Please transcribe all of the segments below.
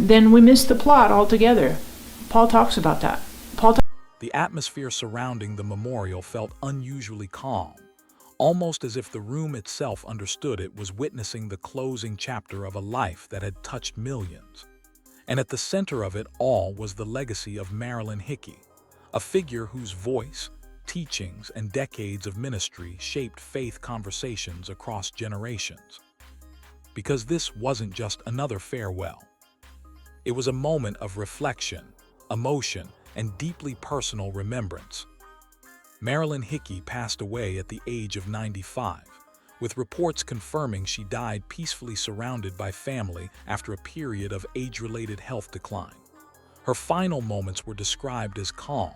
then we miss the plot altogether. Paul talks about that. The atmosphere surrounding the memorial felt unusually calm, almost as if the room itself understood it was witnessing the closing chapter of a life that had touched millions. And at the center of it all was the legacy of Marilyn Hickey, a figure whose voice, teachings, and decades of ministry shaped faith conversations across generations. Because this wasn't just another farewell. It was a moment of reflection, emotion, and deeply personal remembrance. Marilyn Hickey passed away at the age of 95, with reports confirming she died peacefully surrounded by family after a period of age-related health decline. Her final moments were described as calm,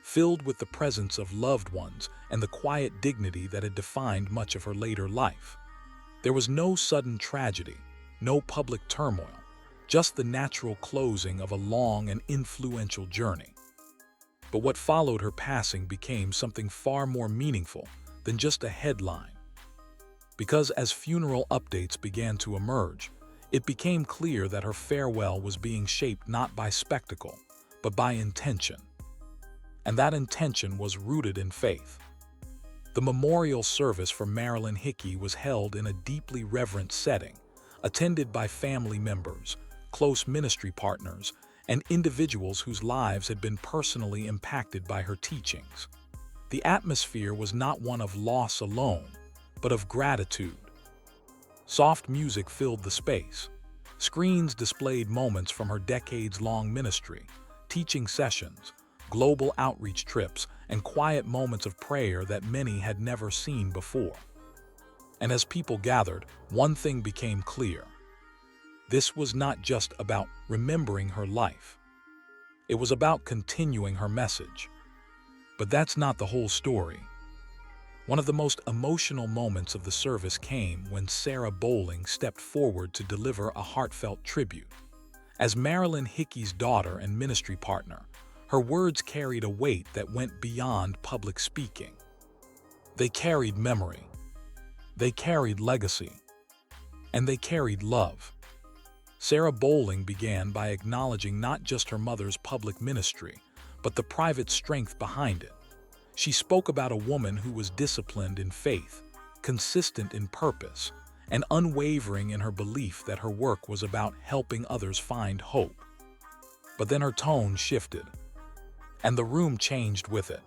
filled with the presence of loved ones and the quiet dignity that had defined much of her later life. There was no sudden tragedy, no public turmoil, just the natural closing of a long and influential journey. But what followed her passing became something far more meaningful than just a headline. Because as funeral updates began to emerge, it became clear that her farewell was being shaped not by spectacle, but by intention. And that intention was rooted in faith. The memorial service for Marilyn Hickey was held in a deeply reverent setting, attended by family members, close ministry partners, and individuals whose lives had been personally impacted by her teachings. The atmosphere was not one of loss alone, but of gratitude. Soft music filled the space. Screens displayed moments from her decades-long ministry, teaching sessions, global outreach trips, and quiet moments of prayer that many had never seen before. And as people gathered, one thing became clear. This was not just about remembering her life. It was about continuing her message. But that's not the whole story. One of the most emotional moments of the service came when Sarah Bowling stepped forward to deliver a heartfelt tribute. As Marilyn Hickey's daughter and ministry partner, her words carried a weight that went beyond public speaking. They carried memory. They carried legacy. And they carried love. Sarah Bowling began by acknowledging not just her mother's public ministry, but the private strength behind it. She spoke about a woman who was disciplined in faith, consistent in purpose, and unwavering in her belief that her work was about helping others find hope. But then her tone shifted, and the room changed with it,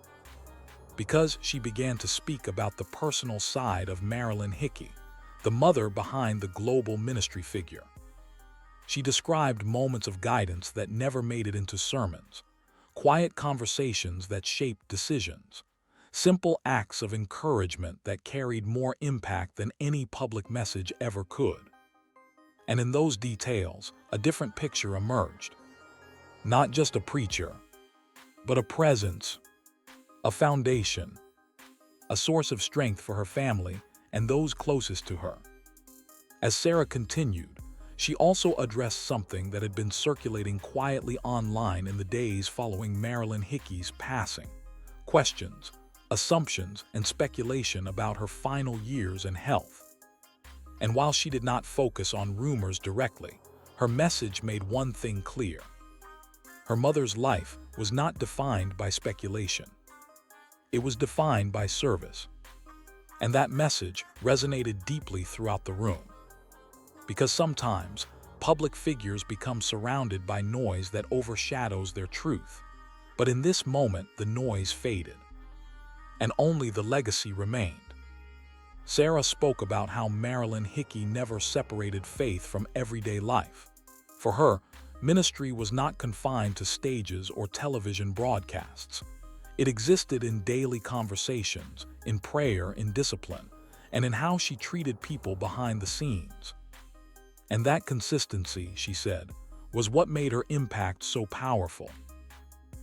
because she began to speak about the personal side of Marilyn Hickey, the mother behind the global ministry figure. She described moments of guidance that never made it into sermons, quiet conversations that shaped decisions, simple acts of encouragement that carried more impact than any public message ever could. And in those details, a different picture emerged. Not just a preacher, but a presence, a foundation, a source of strength for her family and those closest to her. As Sarah continued, she also addressed something that had been circulating quietly online in the days following Marilyn Hickey's passing: questions, assumptions, and speculation about her final years and health. And while she did not focus on rumors directly, her message made one thing clear. Her mother's life was not defined by speculation. It was defined by service. And that message resonated deeply throughout the room. Because sometimes, public figures become surrounded by noise that overshadows their truth. But in this moment, the noise faded, and only the legacy remained. Sarah spoke about how Marilyn Hickey never separated faith from everyday life. For her, ministry was not confined to stages or television broadcasts. It existed in daily conversations, in prayer, in discipline, and in how she treated people behind the scenes. And that consistency, she said, was what made her impact so powerful.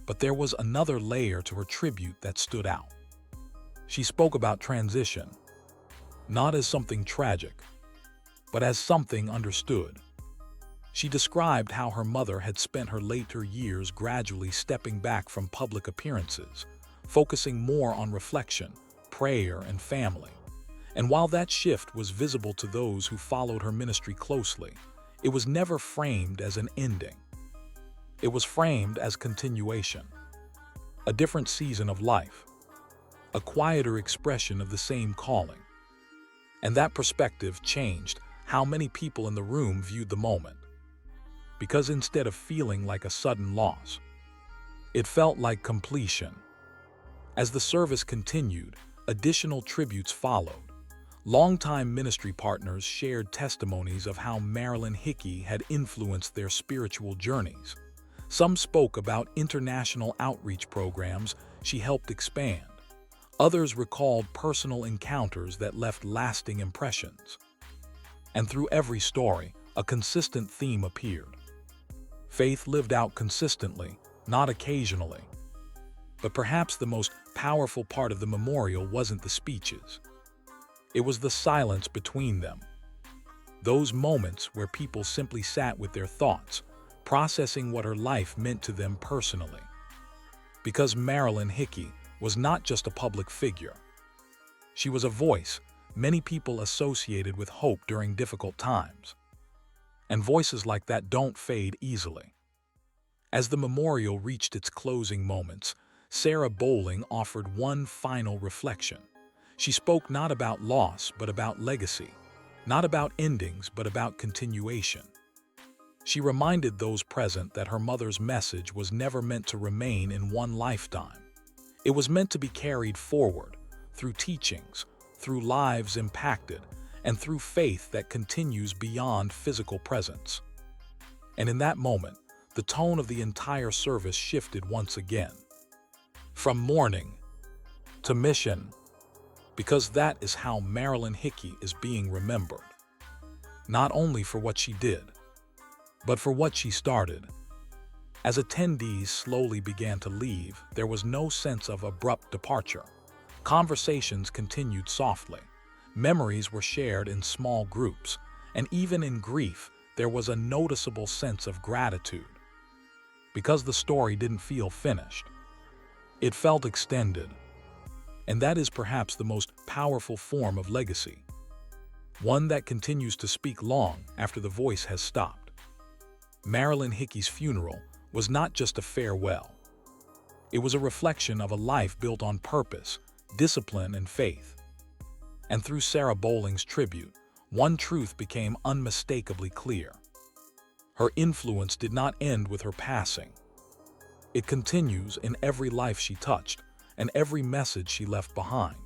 But there was another layer to her tribute that stood out. She spoke about transition, not as something tragic, but as something understood. She described how her mother had spent her later years gradually stepping back from public appearances, focusing more on reflection, prayer, and family. And while that shift was visible to those who followed her ministry closely, it was never framed as an ending. It was framed as continuation, a different season of life, a quieter expression of the same calling. And that perspective changed how many people in the room viewed the moment. Because instead of feeling like a sudden loss, it felt like completion. As the service continued, additional tributes followed. Longtime ministry partners shared testimonies of how Marilyn Hickey had influenced their spiritual journeys. Some spoke about international outreach programs she helped expand. Others recalled personal encounters that left lasting impressions. And through every story, a consistent theme appeared. Faith lived out consistently, not occasionally. But perhaps the most powerful part of the memorial wasn't the speeches. It was the silence between them. Those moments where people simply sat with their thoughts, processing what her life meant to them personally. Because Marilyn Hickey was not just a public figure. She was a voice many people associated with hope during difficult times. And voices like that don't fade easily. As the memorial reached its closing moments, Sarah Bowling offered one final reflection. She spoke not about loss, but about legacy, not about endings, but about continuation. She reminded those present that her mother's message was never meant to remain in one lifetime. It was meant to be carried forward through teachings, through lives impacted, and through faith that continues beyond physical presence. And in that moment, the tone of the entire service shifted once again. From mourning to mission, because that is how Marilyn Hickey is being remembered. Not only for what she did, but for what she started. As attendees slowly began to leave, there was no sense of abrupt departure. Conversations continued softly. Memories were shared in small groups, and even in grief, there was a noticeable sense of gratitude. Because the story didn't feel finished, it felt extended. And that is perhaps the most powerful form of legacy, one that continues to speak long after the voice has stopped. Marilyn Hickey's funeral was not just a farewell. It was a reflection of a life built on purpose, discipline, and faith. And through Sarah Bowling's tribute, one truth became unmistakably clear. Her influence did not end with her passing. It continues in every life she touched and every message she left behind.